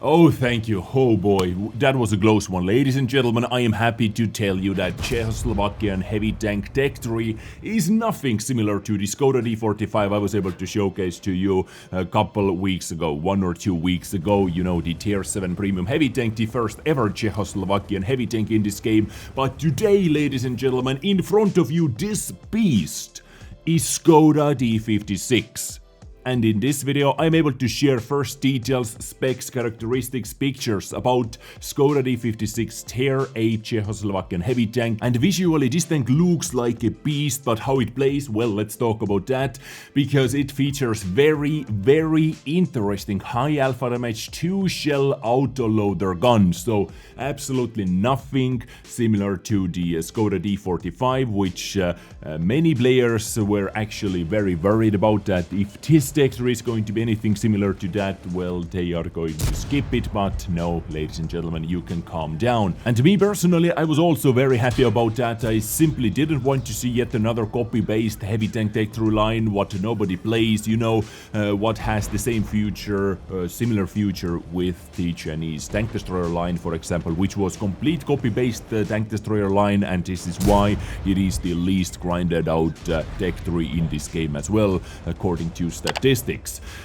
Oh, thank you. Oh boy, that was a close one. Ladies and gentlemen, I am happy to tell you that Czechoslovakian heavy tank Tech 3 is nothing similar to the Skoda T45 I was able to showcase to you a couple of weeks ago, 1 or 2 weeks ago. You know, the Tier 7 premium heavy tank, the first ever Czechoslovakian heavy tank in this game. But today, ladies and gentlemen, in front of you, this beast is Skoda T56. And in this video, I'm able to share first details, specs, characteristics, pictures about Skoda T56 Tier 8 Czechoslovakian heavy tank. And visually, this tank looks like a beast, but how it plays, well, let's talk about that. Because it features very interesting high alpha damage 2-shell autoloader gun. So absolutely nothing similar to the Skoda T45, which many players were actually very worried about that. If this Tech 3 is going to be anything similar to that, well, they are going to skip it, but no, ladies and gentlemen, you can calm down. And me personally, I was also very happy about that. I simply didn't want to see yet another copy-based heavy tank Tech 3 line, what nobody plays, you know, what has the same future, similar future with the Chinese tank destroyer line, for example, which was complete copy-based tank destroyer line, and this is why it is the least grinded out Tech 3 in this game as well, according to statistics.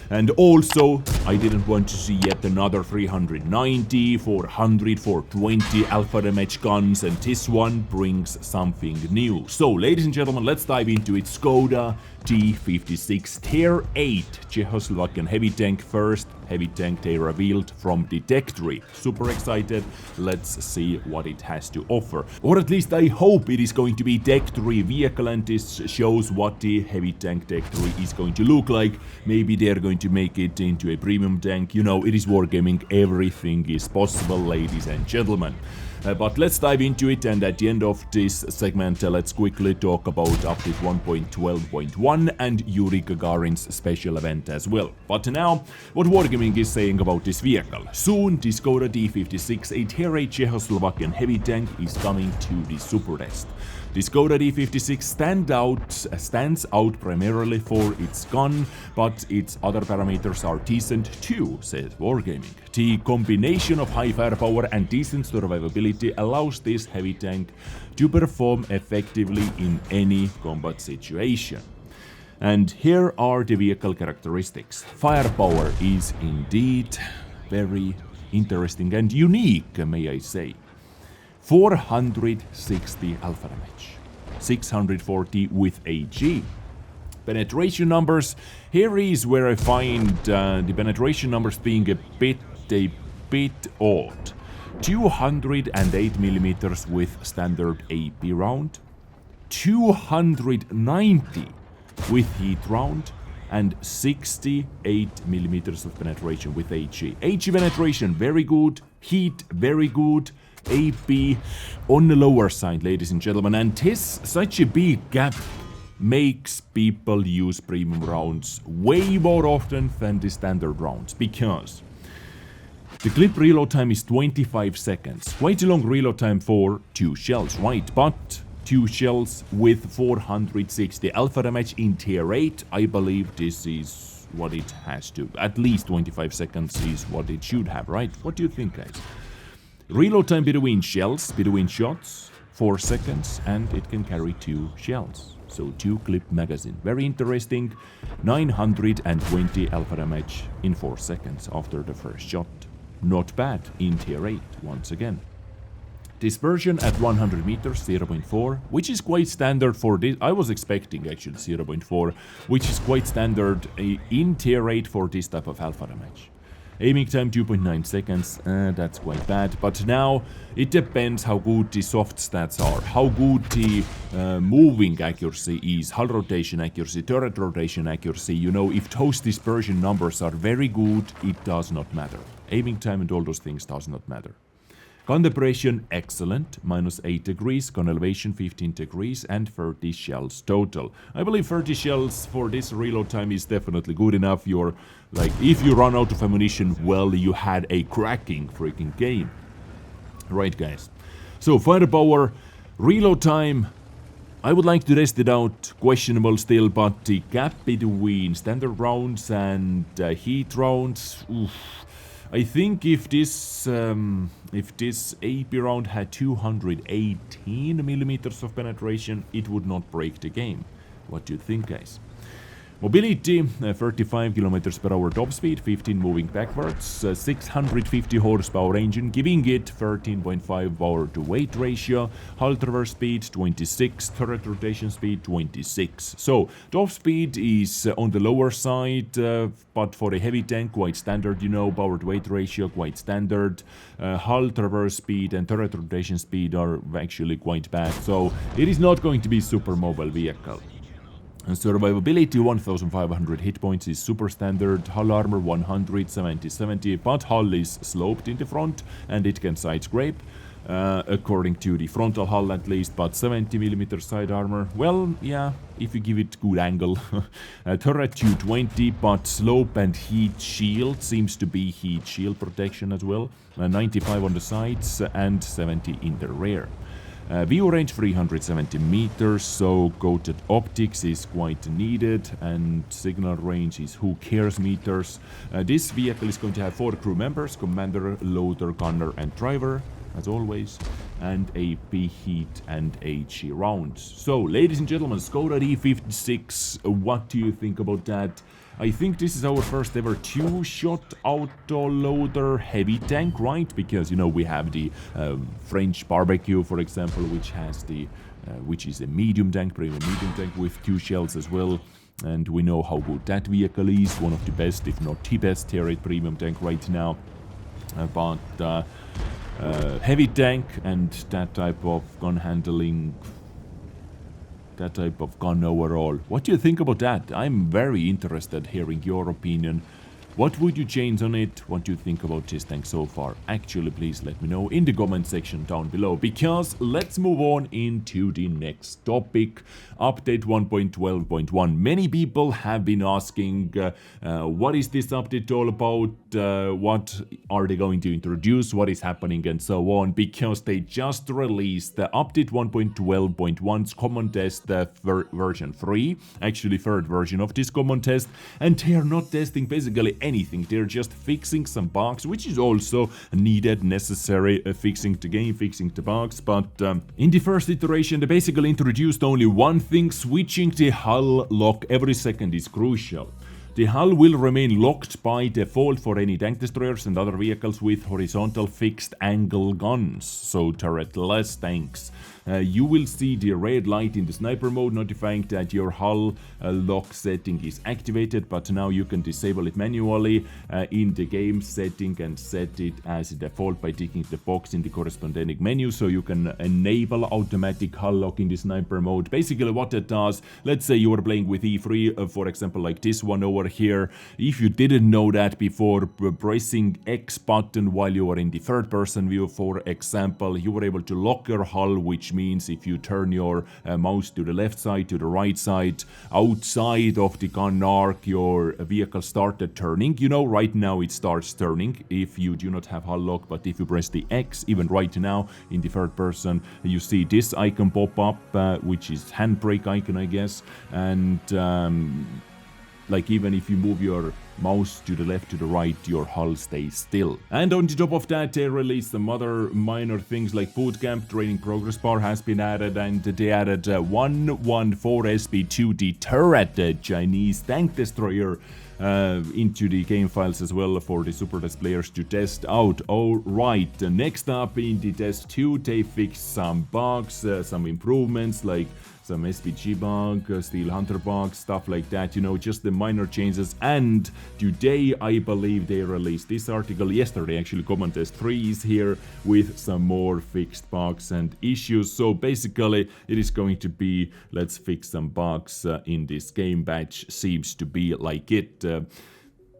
And also, I didn't want to see yet another 390, 400, 420 alpha damage guns, and this one brings something new. So, ladies and gentlemen, let's dive into it. Skoda T56 Tier 8 Czechoslovakian heavy tank, first heavy tank they revealed from the Tech 3. Super excited, let's see what it has to offer. Or at least I hope it is going to be Tech 3 vehicle, and this shows what the heavy tank Tech 3 is going to look like. Maybe they're going to make it into a premium tank. You know, it is wargaming, everything is possible, ladies and gentlemen. But let's dive into it, and at the end of this segment, let's quickly talk about update 1.12.1 and Yuri Gagarin's special event as well. But now, what Wargaming is saying about this vehicle. Soon, the Skoda T56, a Tier 8 Czechoslovakian heavy tank, is coming to the Super Test. The Skoda T56 stands out primarily for its gun, but its other parameters are decent too, says Wargaming. The combination of high firepower and decent survivability allows this heavy tank to perform effectively in any combat situation. And here are the vehicle characteristics. Firepower is indeed very interesting and unique, may I say. 460 alpha damage, 640 with AG. Penetration numbers, here is where I find the penetration numbers being a bit odd. 208mm with standard AP round, 290 with heat round, and 68mm of penetration with HE. HE penetration very good, heat very good, AP on the lower side, ladies and gentlemen, and this such a big gap makes people use premium rounds way more often than the standard rounds, because the clip reload time is 25 seconds. Quite a long reload time for 2 shells, right? But 2 shells with 460 alpha damage in Tier 8, I believe this is what it has to. At least 25 seconds is what it should have, right? What do you think, guys? Reload time between shells, between shots, 4 seconds, and it can carry 2 shells. So 2 clip magazine. Very interesting. 920 alpha damage in 4 seconds after the first shot. Not bad in Tier 8, once again. Dispersion at 100 meters, 0.4, which is quite standard for this. I was expecting actually 0.4, which is quite standard in Tier 8 for this type of alpha damage. Aiming time 2.9 seconds, that's quite bad, but now it depends how good the soft stats are, how good the moving accuracy is, hull rotation accuracy, turret rotation accuracy. You know, if those dispersion numbers are very good, it does not matter. Aiming time and all those things does not matter. Gun depression, excellent, -8 degrees, gun elevation 15 degrees, and 30 shells total. I believe 30 shells for this reload time is definitely good enough. You're like, if you run out of ammunition, well, you had a cracking freaking game. Right, guys. So, firepower, reload time, I would like to test it out, questionable still, but the gap between standard rounds and heat rounds, oof. I think if this AP round had 218 millimeters of penetration, it would not break the game. What do you think, guys? Mobility, 35 kilometers per hour top speed, 15 moving backwards, 650 horsepower engine, giving it 13.5 power to weight ratio, hull traverse speed 26, turret rotation speed 26. So top speed is on the lower side, but for a heavy tank quite standard, you know, power to weight ratio quite standard. Hull traverse speed and turret rotation speed are actually quite bad, so it is not going to be super mobile vehicle. And survivability, 1500 hit points is super standard, hull armor 100, 70, but hull is sloped in the front and it can side scrape, according to the frontal hull at least, but 70mm side armor, well, yeah, if you give it good angle. Turret 220, but slope and heat shield seems to be heat shield protection as well, 95 on the sides and 70 in the rear. View range 370 meters, so coated optics is quite needed, and signal range is who cares meters. This vehicle is going to have 4 crew members, commander, loader, gunner and driver, as always, and AP heat and HE rounds. So, ladies and gentlemen, Skoda T56, what do you think about that? I think this is our first ever 2-shot auto-loader heavy tank, right? Because, you know, we have the French barbecue, for example, which has the, which is a medium tank, premium medium tank with 2 shells as well. And we know how good that vehicle is, one of the best, if not the best, tier 8 premium tank right now. Heavy tank and that type of gun handling, that type of gun overall. What do you think about that? I'm very interested hearing your opinion. What would you change on it? What do you think about this tank so far? Actually, please let me know in the comment section down below, because let's move on into the next topic. Update 1.12.1. Many people have been asking, what is this update all about? What are they going to introduce? What is happening? And so on, because they just released the update 1.12.1's common test version 3, actually third version of this common test, and they are not testing basically anything. They're just fixing some bugs, which is also needed, necessary, fixing the game, fixing the bugs. But in the first iteration, they basically introduced only one thing: switching the hull lock every second is crucial. The hull will remain locked by default for any tank destroyers and other vehicles with horizontal fixed angle guns, so turretless tanks. You will see the red light in the sniper mode notifying that your hull lock setting is activated, but now you can disable it manually in the game setting and set it as default by ticking the box in the corresponding menu, so you can enable automatic hull lock in the sniper mode. Basically what that does, let's say you are playing with E3, for example, like this one over here. If you didn't know that before, pressing X button while you are in the third person view, for example, you were able to lock your hull, which means if you turn your mouse to the left side, to the right side, outside of the gun arc, your vehicle started turning. You know, right now it starts turning if you do not have hull lock, but if you press the X, even right now in the third person, you see this icon pop up, which is handbrake icon, I guess, and like even if you move your mouse to the left, to the right, your hull stays still. And on the top of that, they released some other minor things like bootcamp, training progress bar has been added, and they added 114 SP2, the turret, the Chinese tank destroyer, into the game files as well for the super test players to test out. Alright, next up in the test 2, they fixed some bugs, some improvements like some SPG bug, Steel Hunter bug, stuff like that, you know, just the minor changes. And today, I believe they released this article, yesterday actually, Common Test 3 is here with some more fixed bugs and issues. So basically, it is going to be, let's fix some bugs in this game batch, seems to be like it.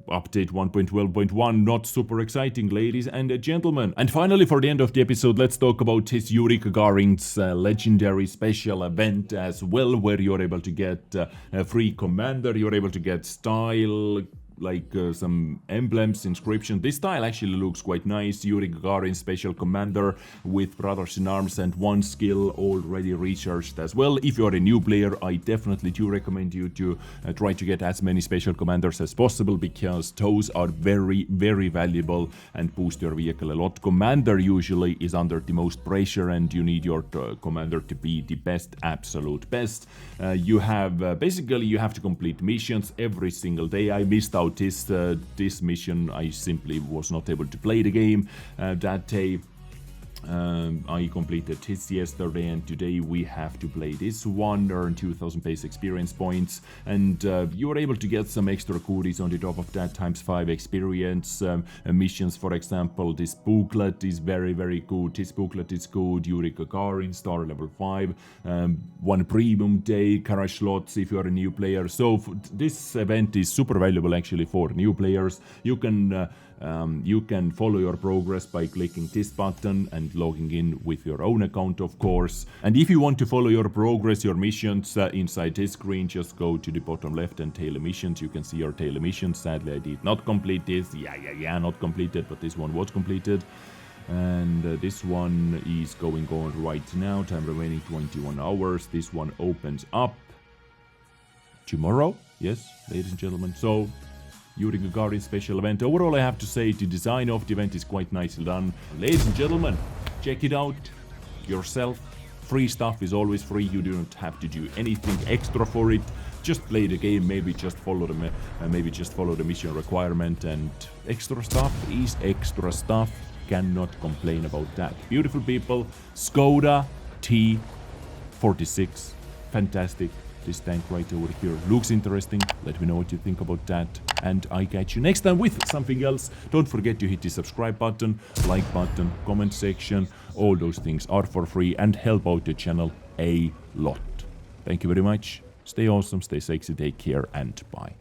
Update 1.12.1, not super exciting, ladies and gentlemen. And finally, for the end of the episode, let's talk about his Yuri Gagarin's legendary special event as well, where you're able to get a free commander, you're able to get style, like some emblems, inscription. This style actually looks quite nice. Yuri Gagarin, special commander with brothers in arms and one skill already recharged as well. If you're a new player, I definitely do recommend you to try to get as many special commanders as possible, because those are very, very valuable and boost your vehicle a lot. Commander usually is under the most pressure, and you need your commander to be the best, absolute best. You have basically you have to complete missions every single day. I missed out this mission. I simply was not able to play the game that day. I completed this yesterday, and today we have to play this one, earn 2000 base experience points, and you are able to get some extra goodies on the top of that, ×5 experience missions. For example, this booklet is very, very good. This booklet is good. Yuri Gagarin, star level 5, one premium day, garage slots if you are a new player. So this event is super valuable actually for new players. You can follow your progress by clicking this button and logging in with your own account, of course. And if you want to follow your progress, your missions inside this screen, just go to the bottom left and tail missions. You can see your tail missions. Sadly, I did not complete this. Not completed, but this one was completed. And this one is going on right now. Time remaining 21 hours. This one opens up tomorrow. Yes, ladies and gentlemen. So, Yuri Gagarin special event. Overall, I have to say the design of the event is quite nicely done. Ladies and gentlemen, check it out yourself. Free stuff is always free. You do not have to do anything extra for it. Just play the game. Maybe just follow the mission requirement. And extra stuff is extra stuff. Cannot complain about that. Beautiful people. Skoda T46. Fantastic. This tank right over here looks interesting. Let me know what you think about that. And I catch you next time with something else. Don't forget to hit the subscribe button, like button, comment section. All those things are for free and help out the channel a lot. Thank you very much. Stay awesome, stay sexy, take care, and bye.